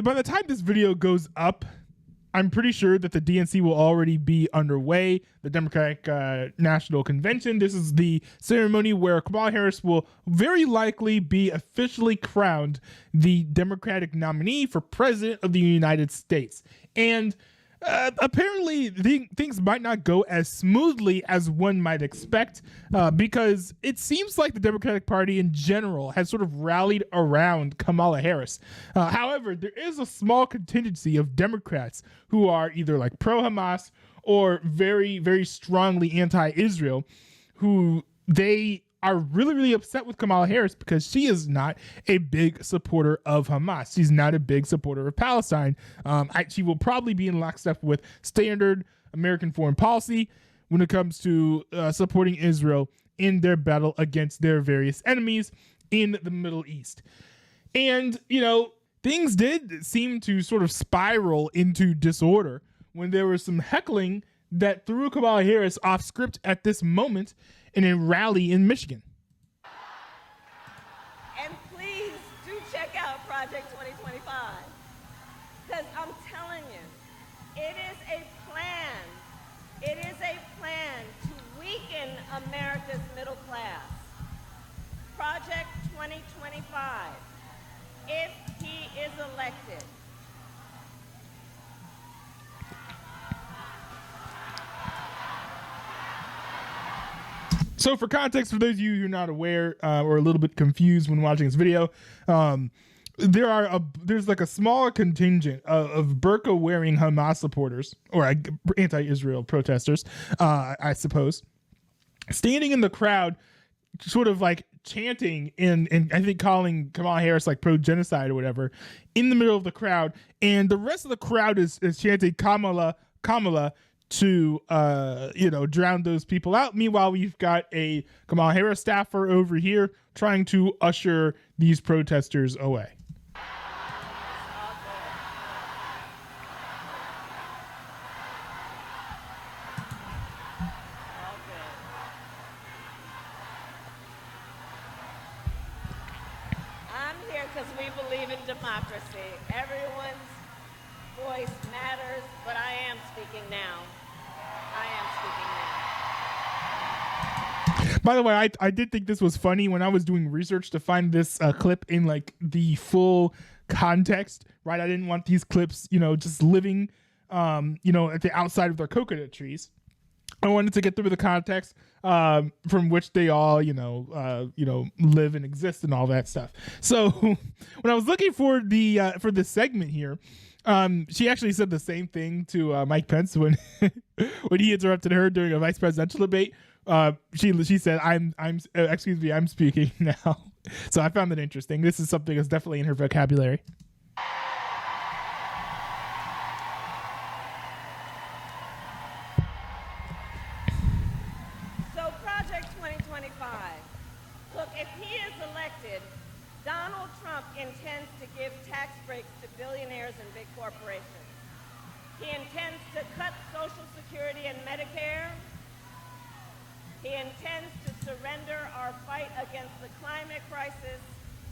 by the time this video goes up, I'm pretty sure that the DNC will already be underway, the Democratic National Convention. This is the ceremony where Kamala Harris will very likely be officially crowned the Democratic nominee for President of the United States. And apparently things might not go as smoothly as one might expect, because it seems like the Democratic Party in general has sort of rallied around Kamala Harris. However, there is a small contingency of Democrats who are either like pro-Hamas or very, very strongly anti-Israel, who they are really, really upset with Kamala Harris because she is not a big supporter of Hamas. She's not a big supporter of Palestine. She will probably be in lockstep with standard American foreign policy when it comes to supporting Israel in their battle against their various enemies in the Middle East. And, you know, things did seem to sort of spiral into disorder when there was some heckling that threw Kamala Harris off script at this moment in a rally in Michigan. And please do check out Project 2025, because I'm telling you, it is a plan. It is a plan to weaken America's middle class. Project 2025, if he is elected, so for context, for those of you who are not aware or a little bit confused when watching this video, there's like a small contingent of burqa wearing Hamas supporters or anti-Israel protesters, I suppose, standing in the crowd, sort of like chanting and I think calling Kamala Harris like pro-genocide or whatever in the middle of the crowd, and the rest of the crowd is chanting Kamala, Kamala, to drown those people out. Meanwhile, we've got a Kamala Harris staffer over here trying to usher these protesters away. I'm here because we believe in democracy. Everyone's voice matters, but I am speaking now. By the way, I did think this was funny when I was doing research to find this clip in like the full context, right? I didn't want these clips, just living, at the outside of their coconut trees. I wanted to get through the context from which they all, live and exist and all that stuff. So when I was looking for this segment here, she actually said the same thing to Mike Pence when when he interrupted her during a vice presidential debate. She said, I'm speaking now. So I found that interesting. This is something that's definitely in her vocabulary. So Project 2025, look, if he is elected, Donald Trump intends to give tax breaks to billionaires and big corporations. He intends to cut Social Security and Medicare. He intends to surrender our fight against the climate crisis,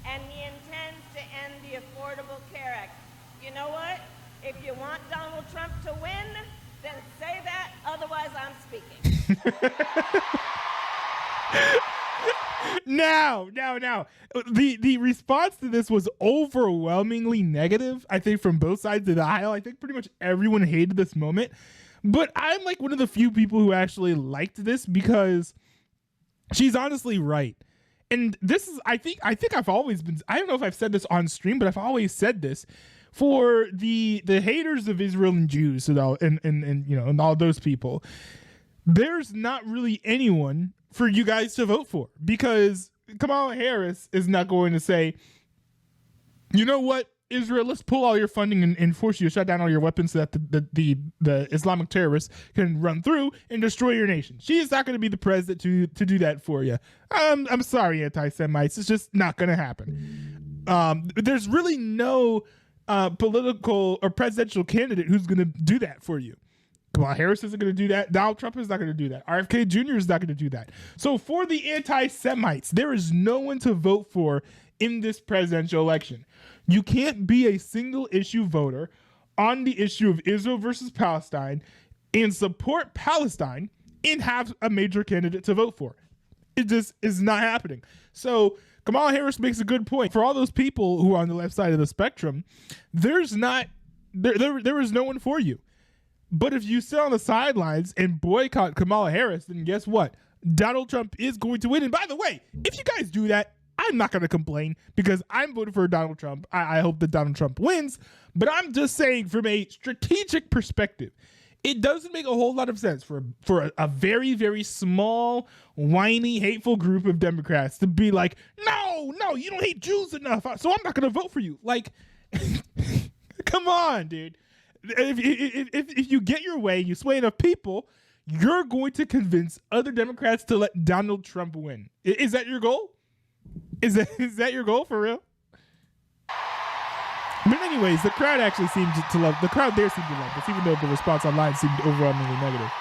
and he intends to end the Affordable Care Act. You know what? If you want Donald Trump to win, then say that, otherwise I'm speaking. Now, the response to this was overwhelmingly negative, I think, from both sides of the aisle. I think pretty much everyone hated this moment. But I'm like one of the few people who actually liked this because she's honestly right. And this is, I think I've always been, I don't know if I've said this on stream, but I've always said this for the haters of Israel and Jews and all those people. There's not really anyone for you guys to vote for, because Kamala Harris is not going to say, you know what, Israel, let's pull all your funding and force you to shut down all your weapons so that the Islamic terrorists can run through and destroy your nation. She is not going to be the president to do that for you. I'm sorry, anti-Semites. It's just not going to happen. There's really no political or presidential candidate who's going to do that for you. Kamala Harris isn't going to do that. Donald Trump is not going to do that. RFK Jr. is not going to do that. So for the anti-Semites, there is no one to vote for in this presidential election. You can't be a single issue voter on the issue of Israel versus Palestine and support Palestine and have a major candidate to vote for. It just is not happening. So Kamala Harris makes a good point. For all those people who are on the left side of the spectrum, there is no one for you. But if you sit on the sidelines and boycott Kamala Harris, then guess what? Donald Trump is going to win. And by the way, if you guys do that, I'm not going to complain because I'm voting for Donald Trump. I hope that Donald Trump wins. But I'm just saying, from a strategic perspective, it doesn't make a whole lot of sense for a very, very small, whiny, hateful group of Democrats to be like, no, you don't hate Jews enough, so I'm not going to vote for you. Like, come on, dude. If you get your way, you sway enough people, you're going to convince other Democrats to let Donald Trump win. Is that your goal? Is that your goal for real? But anyways, the crowd actually seemed to love. The crowd there seemed to love this, even though the response online seemed overwhelmingly negative.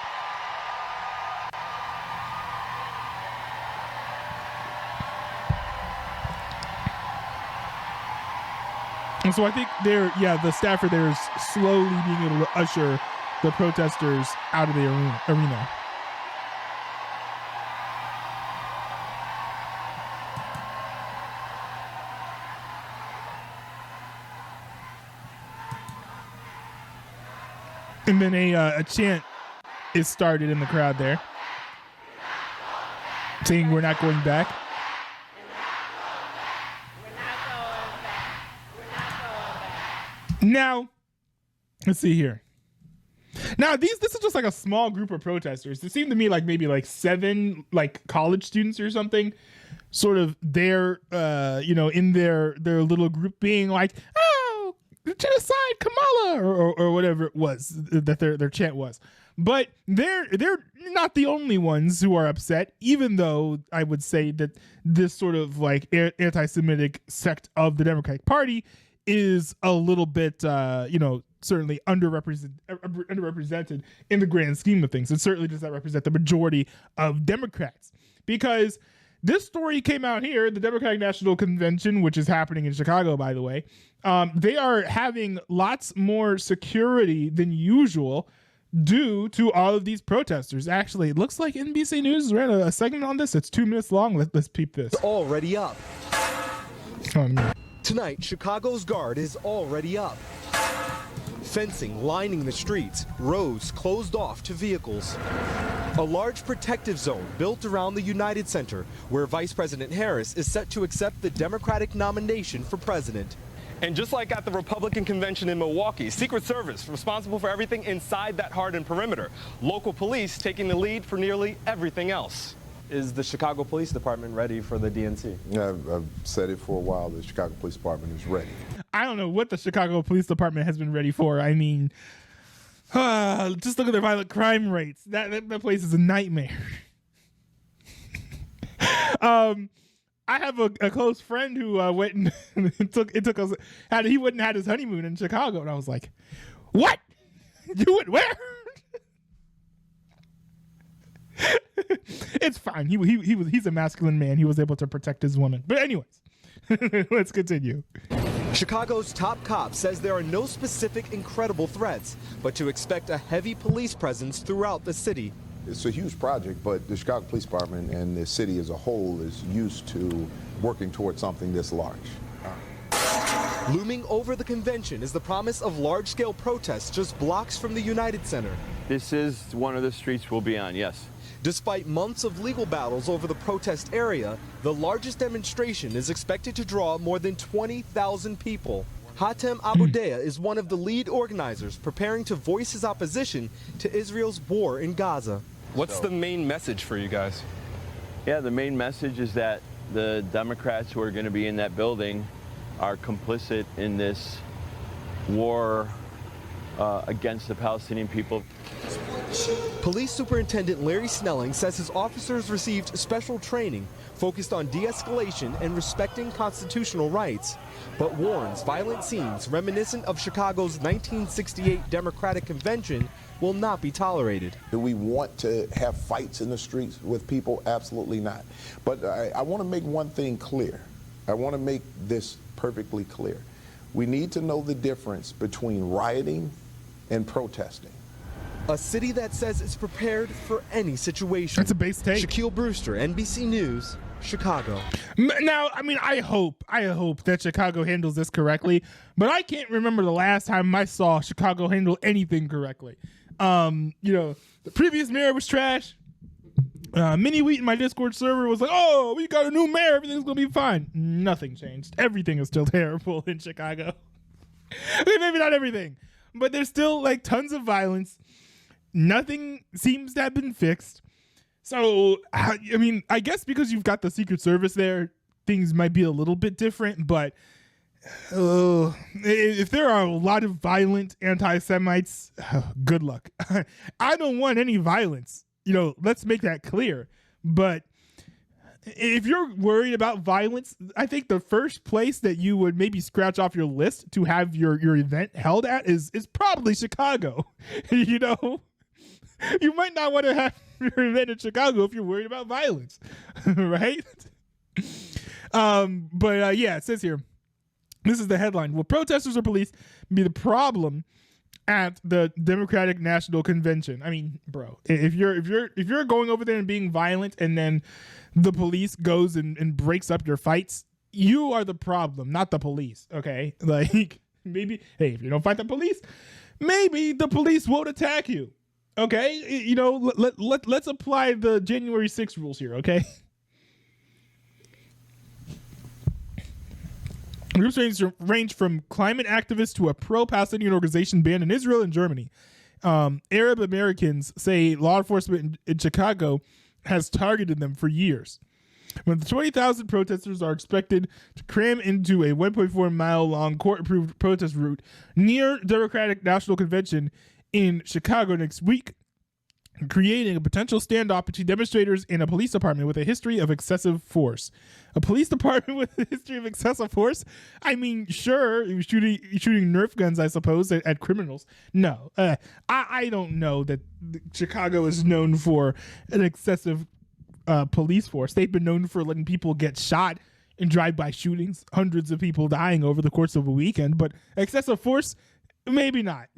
And so I think the staffer there is slowly being able to usher the protesters out of the arena. And then a chant is started in the crowd there, saying, "We're not going back." Now, let's see here. Now, this is just like a small group of protesters. It seemed to me like maybe like 7 like college students or something, sort of there, in their little group being like, "Oh, genocide, Kamala," or whatever it was that their chant was. But they're not the only ones who are upset, even though I would say that this sort of like anti-Semitic sect of the Democratic Party is a little bit, certainly underrepresented in the grand scheme of things. It certainly does not represent the majority of Democrats, because this story came out here, the Democratic National Convention, which is happening in Chicago, by the way. They are having lots more security than usual due to all of these protesters. Actually, it looks like NBC News ran a segment on this. It's 2 minutes long. Let's peep this. Already up. Oh, no. Tonight, Chicago's guard is already up. Fencing lining the streets, roads closed off to vehicles. A large protective zone built around the United Center, where Vice President Harris is set to accept the Democratic nomination for president. And just like at the Republican convention in Milwaukee, Secret Service responsible for everything inside that hardened perimeter. Local police taking the lead for nearly everything else. Is the Chicago Police Department ready for the DNC? Yeah, I've said it for a while. The Chicago Police Department is ready. I don't know what the Chicago Police Department has been ready for. I mean, just look at their violent crime rates. That place is a nightmare. I have a close friend who went and he went and had his honeymoon in Chicago, and I was like, "What? You went where?" It's fine. He's a masculine man. He was able to protect his woman. But anyways, let's continue. Chicago's top cop says there are no specific incredible threats, but to expect a heavy police presence throughout the city. It's a huge project, but the Chicago Police Department and the city as a whole is used to working towards something this large. Looming over the convention is the promise of large-scale protests just blocks from the United Center. This is one of the streets we'll be on, yes. Despite months of legal battles over the protest area, the largest demonstration is expected to draw more than 20,000 people. Hatem Aboudeya is one of the lead organizers preparing to voice his opposition to Israel's war in Gaza. What's the main message for you guys? Yeah, the main message is that the Democrats who are going to be in that building are complicit in this war against the Palestinian people. Police Superintendent Larry Snelling says his officers received special training focused on de-escalation and respecting constitutional rights, but warns violent scenes reminiscent of Chicago's 1968 Democratic Convention will not be tolerated. Do we want to have fights in the streets with people? Absolutely not. But I want to make one thing clear. I want to make this perfectly clear. We need to know the difference between rioting and protesting. A city that says it's prepared for any situation. That's a base take. Shaquille Brewster, NBC News, Chicago. Now, I mean, I hope that Chicago handles this correctly, but I can't remember the last time I saw Chicago handle anything correctly. The previous mayor was trash. Mini Wheat in my Discord server was like, "Oh, we got a new mayor. Everything's gonna be fine." Nothing changed. Everything is still terrible in Chicago. Maybe not everything, but there's still like tons of violence. Nothing seems to have been fixed. So, I mean, I guess because you've got the Secret Service there, things might be a little bit different. But if there are a lot of violent anti-Semites, good luck. I don't want any violence. Let's make that clear. But if you're worried about violence, I think the first place that you would maybe scratch off your list to have your event held at is probably Chicago. You might not want to have your event in Chicago if you're worried about violence, right? It says here, this is the headline: will protesters or police be the problem at the Democratic National Convention? I mean, bro, if you're going over there and being violent, and then the police goes and breaks up your fights, you are the problem, not the police. Okay, like maybe, hey, if you don't fight the police, maybe the police won't attack you. Okay, let's apply the January 6th rules here. Okay. Groups range from climate activists to a pro-Palestinian organization banned in Israel and Germany. Arab Americans say law enforcement in Chicago has targeted them for years. When the 20,000 protesters are expected to cram into a 1.4-mile-long court-approved protest route near Democratic National Convention in Chicago next week, creating a potential standoff between demonstrators and a police department with a history of excessive force. A police department with a history of excessive force? I mean, sure, shooting Nerf guns, I suppose, at criminals. No, I don't know that Chicago is known for an excessive police force. They've been known for letting people get shot in drive-by shootings, hundreds of people dying over the course of a weekend. But excessive force, maybe not.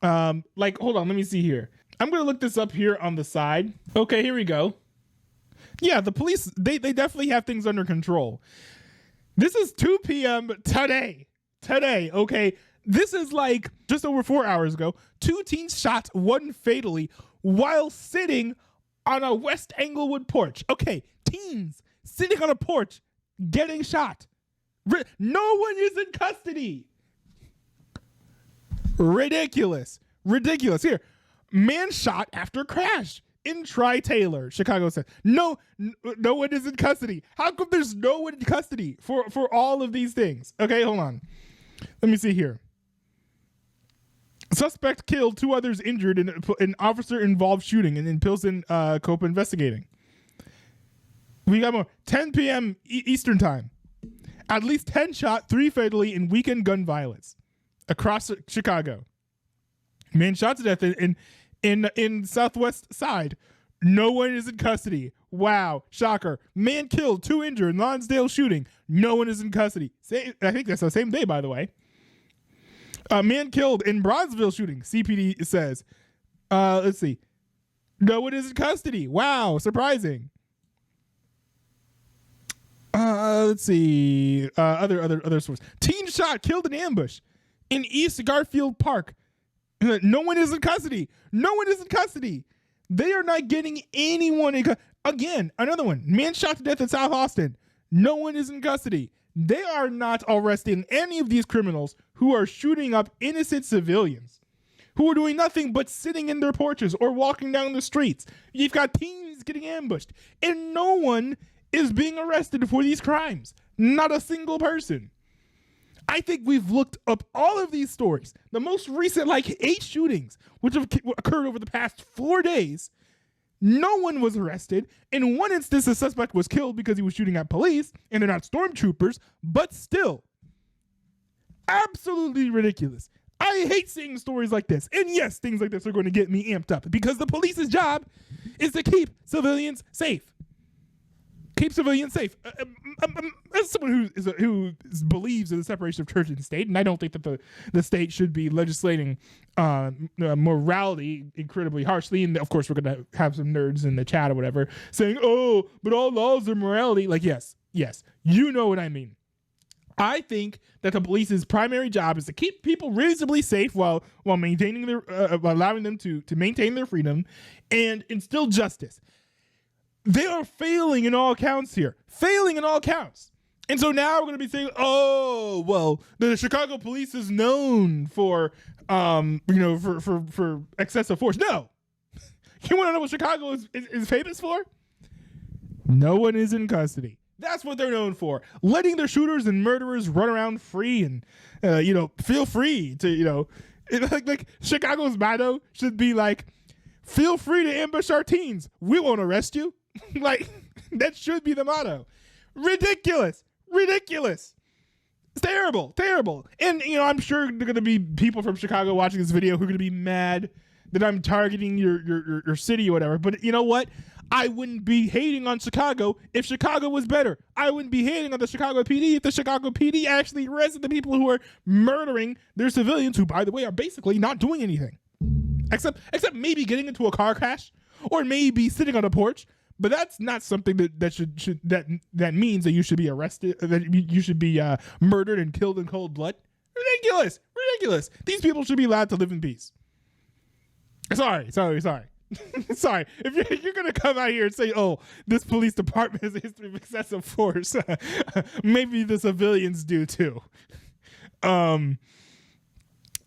Hold on, let me see here. I'm going to look this up here on the side. Okay, here we go. Yeah, the police, they definitely have things under control. This is 2 p.m. today, okay? This is like just over 4 hours ago. 2 teens shot, one fatally, while sitting on a West Englewood porch. Okay, teens sitting on a porch, getting shot. No one is in custody. Ridiculous. Here, man shot after crash in Tri-Taylor, Chicago said. No one is in custody. How come there's no one in custody for all of these things? Okay, hold on. Let me see here. Suspect killed, 2 others injured in an officer-involved shooting in Pilsen, Copa investigating. We got more. 10 p.m. Eastern time. At least 10 shot, 3 fatally in weekend gun violence across Chicago. Man shot to death in Southwest Side. No one is in custody. Wow, shocker. Man killed, 2 injured in Lonsdale shooting. No one is in custody. I think that's the same day, by the way. Man killed in Bronzeville shooting, CPD says. Let's see. No one is in custody. Wow, surprising. Let's see. Other source. Teen shot, killed in ambush in East Garfield Park. No one is in custody. They are not getting anyone in custody. Again, another one. Man shot to death in South Austin. No one is in custody. They are not arresting any of these criminals who are shooting up innocent civilians, who are doing nothing but sitting in their porches or walking down the streets. You've got teens getting ambushed, and no one is being arrested for these crimes. Not a single person. I think we've looked up all of these stories. The most recent, 8 shootings, which have occurred over the past 4 days. No one was arrested. In one instance, the suspect was killed because he was shooting at police, and they're not stormtroopers, but still. Absolutely ridiculous. I hate seeing stories like this. And yes, things like this are going to get me amped up because the police's job is to keep civilians safe. keep civilians safe. As someone who believes in the separation of church and state, and I don't think that the state should be legislating morality incredibly harshly. And of course, we're going to have some nerds in the chat or whatever saying, "Oh, but all laws are morality." Like, yes, you know what I mean. I think that the police's primary job is to keep people reasonably safe while maintaining their allowing them to maintain their freedom and instill justice. They are failing in all counts here. And so now we're going to be saying, oh, well, the Chicago police is known for, for excessive force. No. You want to know what Chicago is famous for? No one is in custody. That's what they're known for. Letting their shooters and murderers run around free and, feel free to, like Chicago's motto should be like, feel free to ambush our teens. We won't arrest you. Like, that should be the motto. Ridiculous. It's terrible. And, I'm sure there are going to be people from Chicago watching this video who are going to be mad that I'm targeting your city or whatever. But you know what? I wouldn't be hating on Chicago if Chicago was better. I wouldn't be hating on the Chicago PD if the Chicago PD actually arrested the people who are murdering their civilians, who, by the way, are basically not doing anything. Except maybe getting into a car crash or maybe sitting on a porch. But that's not something that means that you should be arrested, that you should be murdered and killed in cold blood. Ridiculous. These people should be allowed to live in peace. Sorry. Sorry. If you're going to come out here and say, oh, this police department has a history of excessive force, maybe the civilians do too. Because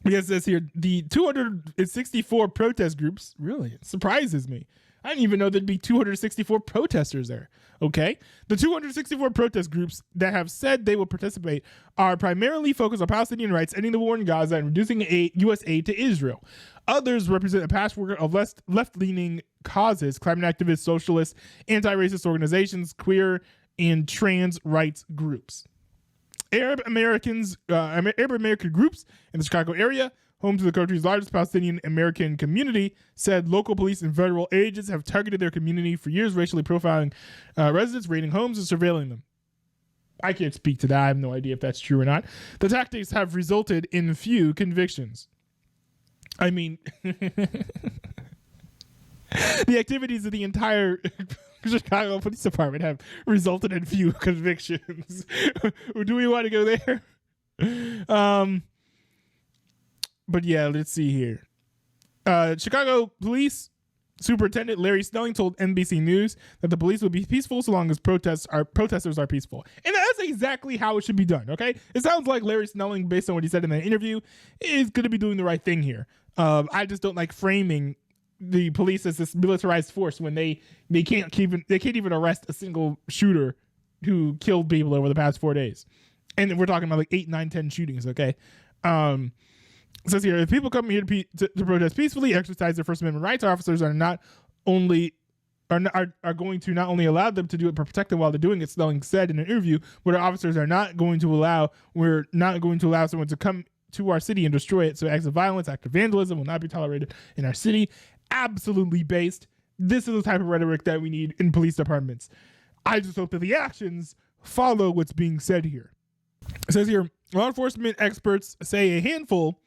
it says here, the 264 protest groups, really, it surprises me. I didn't even know there'd be 264 protesters there. Okay. The 264 protest groups that have said they will participate are primarily focused on Palestinian rights, ending the war in Gaza, and reducing U.S. aid to Israel. Others represent a patchwork of left-leaning causes, climate activists, socialists, anti-racist organizations, queer and trans rights groups. Arab American groups in the Chicago area, home to the country's largest Palestinian American community, said local police and federal agents have targeted their community for years, racially profiling residents, raiding homes, and surveilling them. I can't speak to that. I have no idea if that's true or not. The tactics have resulted in few convictions. I mean, the activities of the entire Chicago Police Department have resulted in few convictions. Do we want to go there? But yeah, let's see here. Chicago Police Superintendent Larry Snelling told NBC News that the police will be peaceful so long as protesters are peaceful. And that's exactly how it should be done, okay? It sounds like Larry Snelling, based on what he said in that interview, is going to be doing the right thing here. I just don't like framing the police as this militarized force when they can't even arrest a single shooter who killed people over the past 4 days. And we're talking about like 8, 9, 10 shootings, okay? It says here, if people come here to protest peacefully, exercise their First Amendment rights, our officers are going to not only allow them to do it, but protect them while they're doing it. Snelling said in an interview, but our officers we're not going to allow someone to come to our city and destroy it. So acts of violence, acts of vandalism will not be tolerated in our city. Absolutely based. This is the type of rhetoric that we need in police departments. I just hope that the actions follow what's being said here. It says here, law enforcement experts say a handful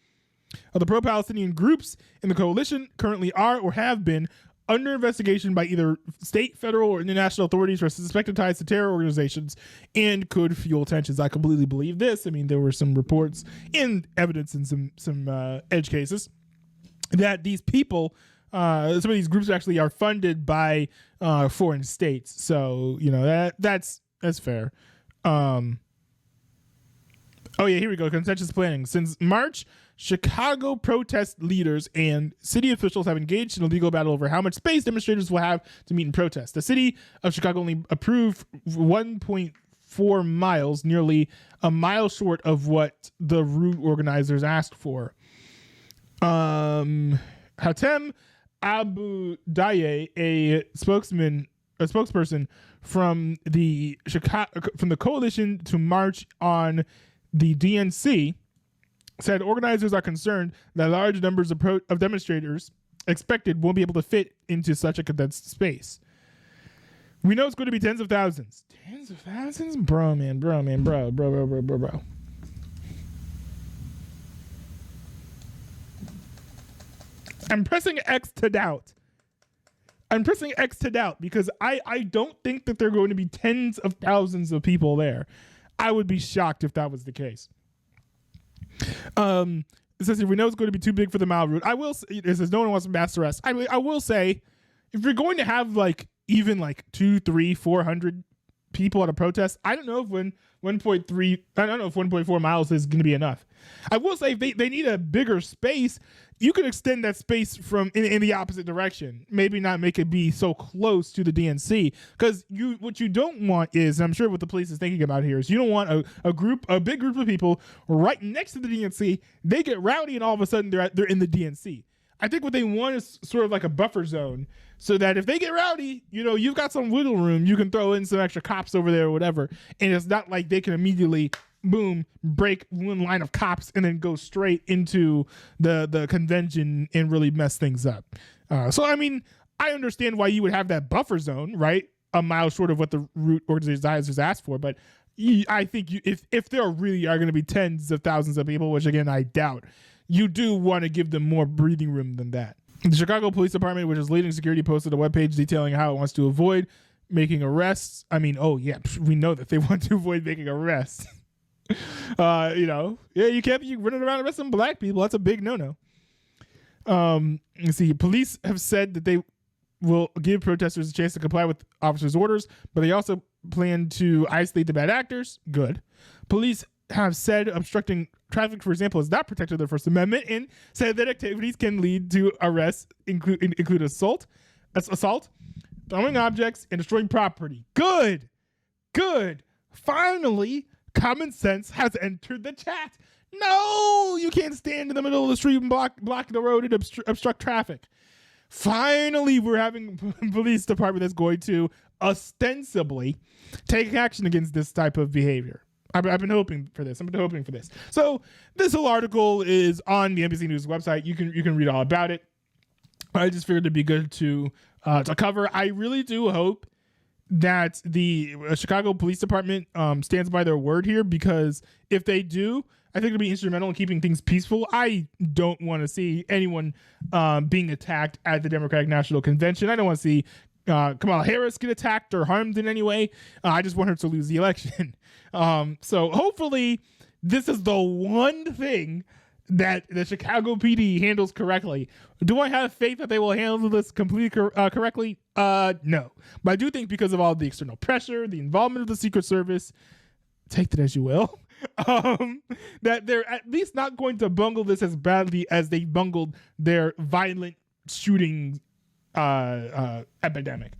of the pro-Palestinian groups in the coalition currently are or have been under investigation by either state, federal, or international authorities for suspected ties to terror organizations and could fuel tensions. I completely believe this. I mean, there were some reports and evidence in some edge cases that these people, some of these groups actually are funded by foreign states. So, that's fair. Oh yeah, here we go. Contentious planning. Since March, Chicago protest leaders and city officials have engaged in a legal battle over how much space demonstrators will have to meet and protest. The city of Chicago only approved 1.4 miles, nearly a mile short of what the route organizers asked for. Hatem Abu Daye, a spokesperson from the coalition to march on the DNC, said organizers are concerned that large numbers of demonstrators expected won't be able to fit into such a condensed space. We know it's going to be tens of thousands. Tens of thousands? Bro. I'm pressing X to doubt. Because I don't think that there are going to be tens of thousands of people there. I would be shocked if that was the case. It says if we know it's going to be too big for the mile route. It says no one wants mass arrest. I will say, if you're going to have like even like 200, 300, 400 people at a protest, I don't know if 1.4 miles is going to be enough. I will say if they need a bigger space, you could extend that space from in the opposite direction. Maybe not make it be so close to the DNC, because what you don't want is, and I'm sure what the police is thinking about here, is you don't want a big group of people right next to the DNC. They get rowdy and all of a sudden they're in the DNC. I think what they want is sort of like a buffer zone, so that if they get rowdy, you've got some wiggle room. You can throw in some extra cops over there or whatever, and it's not like they can immediately break one line of cops and then go straight into the convention and really mess things up. So I mean, I understand why you would have that buffer zone, right? A mile short of what the route organizers asked for, but I think if there really are going to be tens of thousands of people, which again I doubt, you do want to give them more breathing room than that. The Chicago Police Department, which is leading security, posted a webpage detailing how it wants to avoid making arrests. I mean, we know that they want to avoid making arrests. You can't be running around arresting black people. That's a big no-no. Let's see. Police have said that they will give protesters a chance to comply with officers' orders, but they also plan to isolate the bad actors. Good. Police have said obstructing traffic, for example, is not protected under the First Amendment, and said that activities can lead to arrests, include assault, throwing objects, and destroying property. Good. Finally, common sense has entered the chat. No, you can't stand in the middle of the street and block the road and obstruct traffic. Finally, we're having a police department that's going to ostensibly take action against this type of behavior. I've been hoping for this. So this whole article is on the NBC News website. You can read all about it. I just figured it'd be good to cover. I really do hope that the Chicago Police Department stands by their word here, because if they do, I think it'll be instrumental in keeping things peaceful. I don't want to see anyone being attacked at the Democratic National Convention. I don't want to see Kamala Harris get attacked or harmed in any way. I just want her to lose the election. So hopefully this is the one thing that the Chicago PD handles correctly. Do I have faith that they will handle this completely correctly? No. But I do think, because of all the external pressure, the involvement of the Secret Service, take that as you will, that they're at least not going to bungle this as badly as they bungled their violent shooting epidemic.